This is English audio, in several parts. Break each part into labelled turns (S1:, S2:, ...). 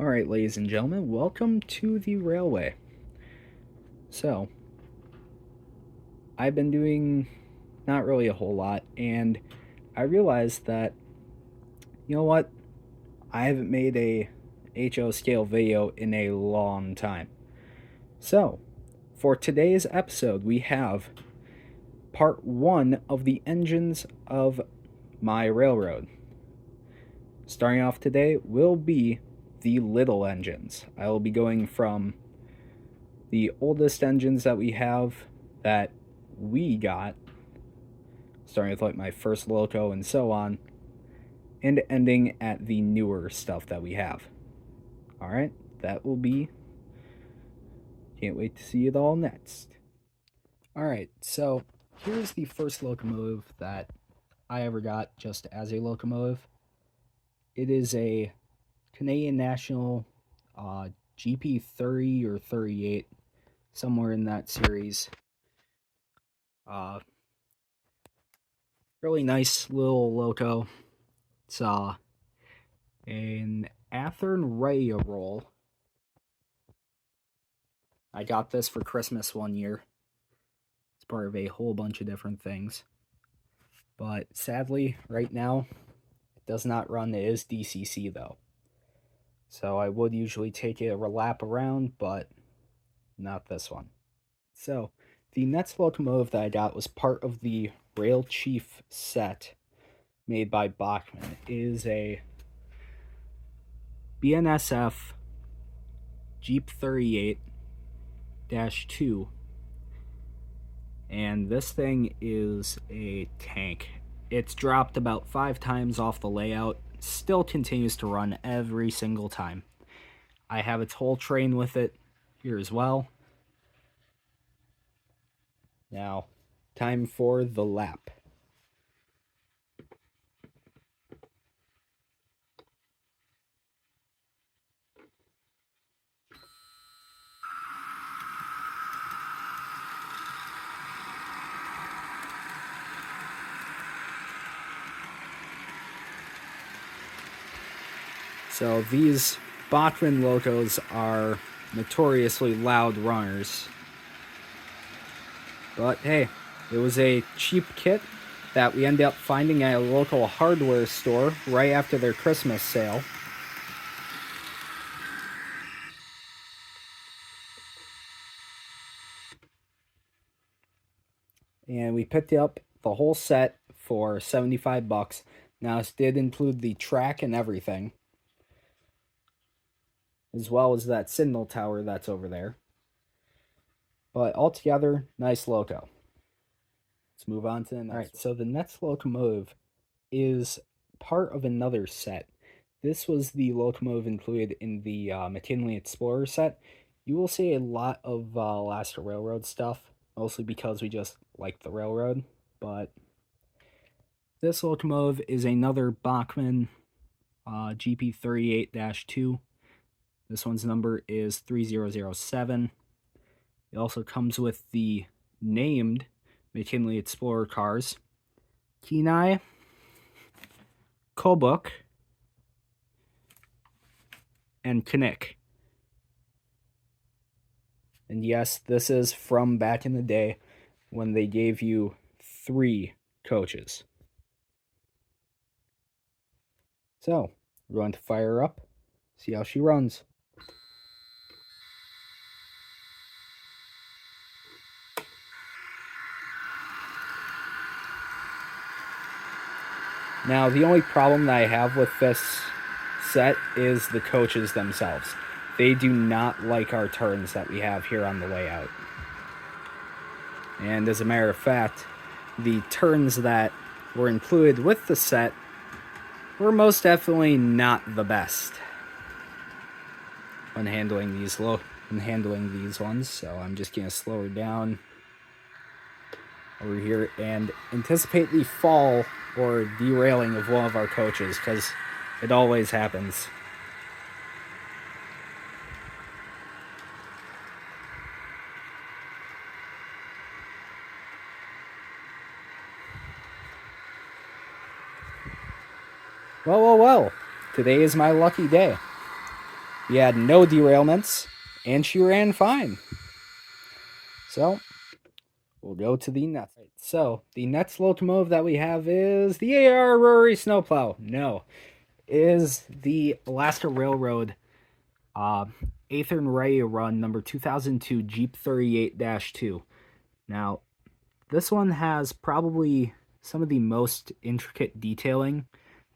S1: Alright, ladies and gentlemen, welcome to the railway. So, I've been doing not really a whole lot, and I realized that, you know what, I haven't made a HO scale video in a long time. So, for today's episode, we have part 1 of the engines of my railroad. Starting off today will be the little engines. I will be going from the oldest engines that we have that we got, starting with like my first loco and so on, and ending at the newer stuff that we have. Alright, that will be. Can't wait to see it all next. Alright, so here's the first locomotive that I ever got just as a locomotive. It is a Canadian National GP 30 or 38, somewhere in that series. Really nice little loco. It's an Athearn Ray roll. I got this for Christmas one year. It's part of a whole bunch of different things. But sadly, right now, it does not run. It is DCC though. So I would usually take it a lap around, but not this one. So the next locomotive that I got was part of the Rail Chief set made by Bachmann. It is a BNSF Jeep 38-2, and this thing is a tank. It's dropped about 5 times off the layout, still continues to run every single time. I have its whole train with it here as well. Now, time for the lap. So these Bachmann locos are notoriously loud runners. But hey, it was a cheap kit that we ended up finding at a local hardware store right after their Christmas sale. And we picked up the whole set for $75. Now, this did include the track and everything, as well as that signal tower that's over there. But altogether, nice loco. Let's move on to the next. Alright, so the next locomotive is part of another set. This was the locomotive included in the McKinley Explorer set. You will see a lot of Alaska Railroad stuff, mostly because we just like the railroad. But this locomotive is another Bachmann GP 38-2. This one's number is 3007. It also comes with the named McKinley Explorer cars: Kenai, Kobuk, and Kinnick. And yes, this is from back in the day when they gave you 3 coaches. So, we're going to fire her up, see how she runs. Now, the only problem that I have with this set is the coaches themselves. They do not like our turns that we have here on the layout. And as a matter of fact, the turns that were included with the set were most definitely not the best when handling these ones. So I'm just gonna slow her down over here and anticipate the fall or derailing of one of our coaches, because it always happens. Well, today is my lucky day. we had no derailments, and she ran fine. So we'll go to the next. So the next locomotive that we have is the AR Rory Snowplow. No, is the Alaska Railroad Eighth and Ray Run number 2002 Jeep 38-2. Now, this one has probably some of the most intricate detailing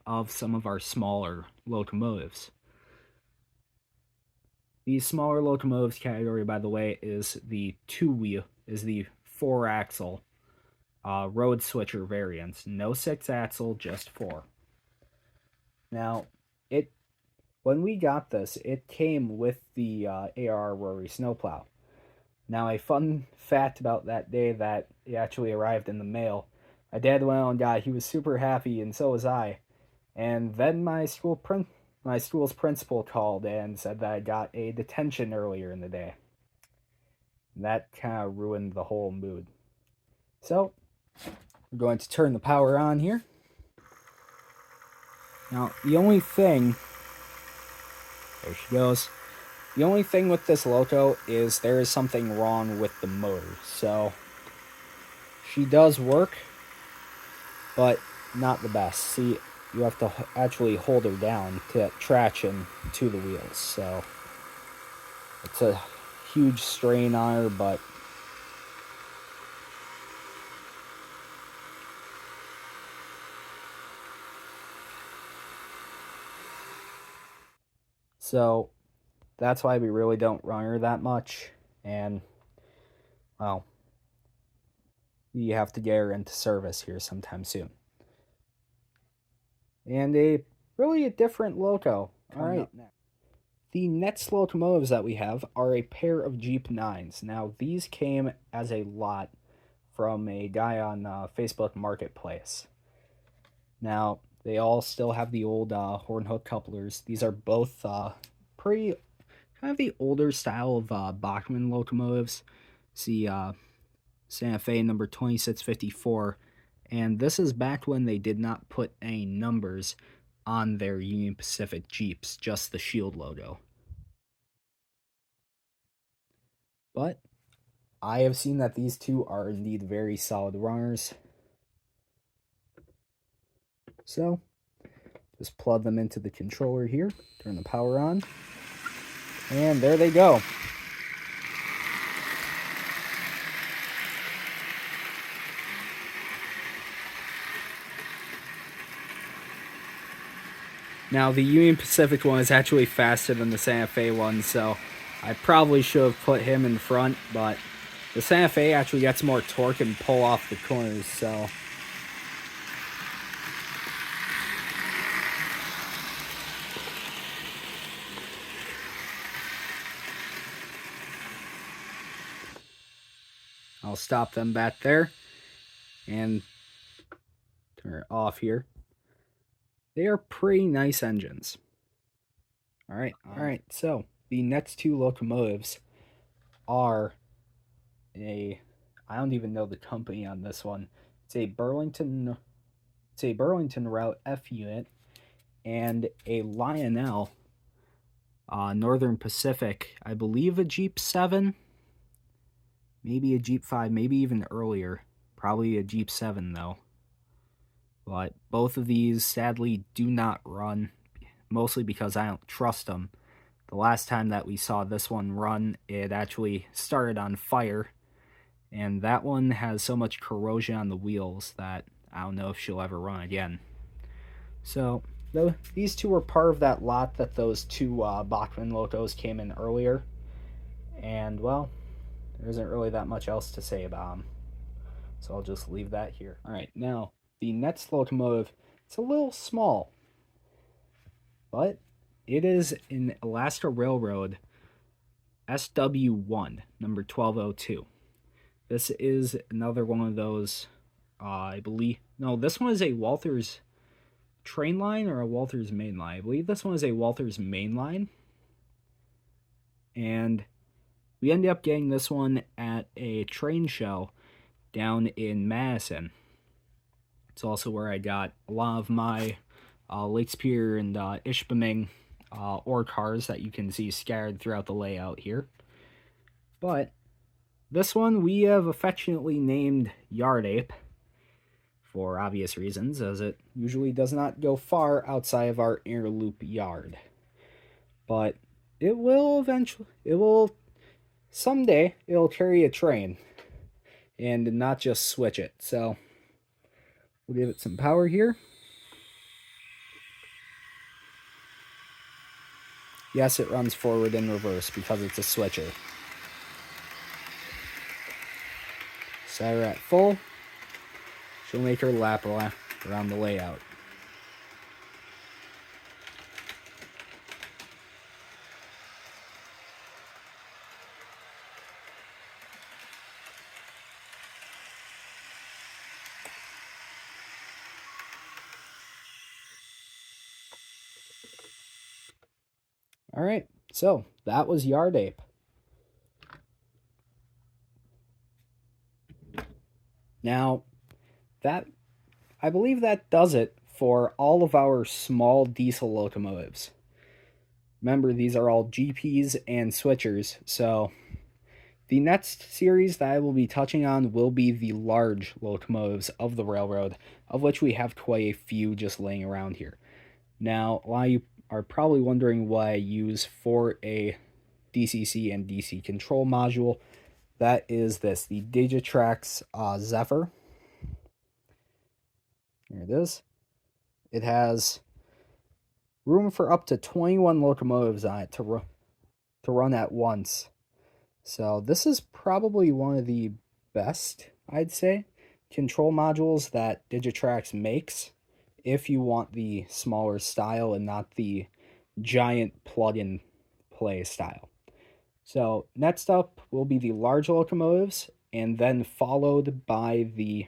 S1: of some of our smaller locomotives. The smaller locomotives category, by the way, is the the 4-axle road switcher variants. No 6-axle, just 4. Now, when we got this, it came with the AR Rory snowplow. Now, a fun fact about that day that it actually arrived in the mail. My dad went out and got it. He was super happy, and so was I. And then my school's principal called and said that I got a detention earlier in the day. And that kind of ruined the whole mood. So, we're going to turn the power on here. Now, the only thing... There she goes. The only thing with this loco is there is something wrong with the motor. So, she does work, but not the best. See, you have to actually hold her down to get traction to the wheels. So, it's a huge strain on her, but so that's why we really don't run her that much. And, well, you have to get her into service here sometime soon. And a different loco. All right. The next locomotives that we have are a pair of Jeep 9s. Now, these came as a lot from a guy on Facebook Marketplace. Now, they all still have the old horn hook couplers. These are both pretty kind of the older style of Bachmann locomotives. See Santa Fe number 2654. And this is back when they did not put any numbers on their Union Pacific Jeeps, just the Shield logo. But I have seen that these two are indeed very solid runners. So, just plug them into the controller here, turn the power on, and there they go. Now, the Union Pacific one is actually faster than the Santa Fe one, so I probably should have put him in front, but the Santa Fe actually gets more torque and pull off the corners, so... I'll stop them back there and turn it off here. They are pretty nice engines. All right. So the next two locomotives are I don't even know the company on this one. It's a Burlington Route F unit and a Lionel Northern Pacific. I believe a Jeep 7, maybe a Jeep 5, maybe even earlier. Probably a Jeep 7 though. But both of these sadly do not run, mostly because I don't trust them. The last time that we saw this one run, it actually started on fire, and that one has so much corrosion on the wheels that I don't know if she'll ever run again. So, these two were part of that lot that those two Bachmann locos came in earlier, and well, there isn't really that much else to say about them. So I'll just leave that here. Alright, now, the next locomotive, it's a little small, but it is an Alaska Railroad SW1, number 1202. This is another one of those, I believe, no, this one is a Walthers train line or a Walthers main line. I believe this one is a Walthers main line. And we ended up getting this one at a train show down in Madison. It's also where I got a lot of my Lakes Pier and Ishpeming or cars that you can see scattered throughout the layout here. But this one we have affectionately named Yard Ape for obvious reasons, as it usually does not go far outside of our inner loop yard. But someday, it'll carry a train and not just switch it. So we'll give it some power here. Yes, it runs forward and reverse because it's a switcher. Set her at full. She'll make her lap around the layout. All right, so that was Yard Ape. Now, I believe that does it for all of our small diesel locomotives. Remember, these are all GPs and switchers, so the next series that I will be touching on will be the large locomotives of the railroad, of which we have quite a few just laying around here. Now, a lot of you are probably wondering what I use for a DCC and DC control module. That is this, the Digitrax Zephyr. Here it is. It has room for up to 21 locomotives on it to run at once. So this is probably one of the best, I'd say, control modules that Digitrax makes if you want the smaller style and not the giant plug-and play style. So next up will be the large locomotives, and then followed by the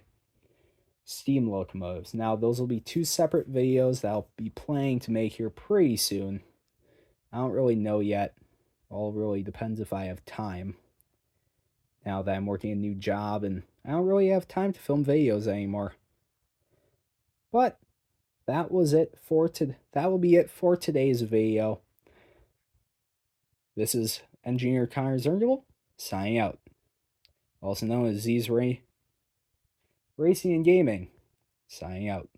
S1: steam locomotives. Now those will be two separate videos that I'll be planning to make here pretty soon. I don't really know yet. All really depends if I have time. Now that I'm working a new job and I don't really have time to film videos anymore. But that was it for that will be it for today's video. This is Engineer Connor Zergel signing out. Also known as Z's Racing and Gaming, signing out.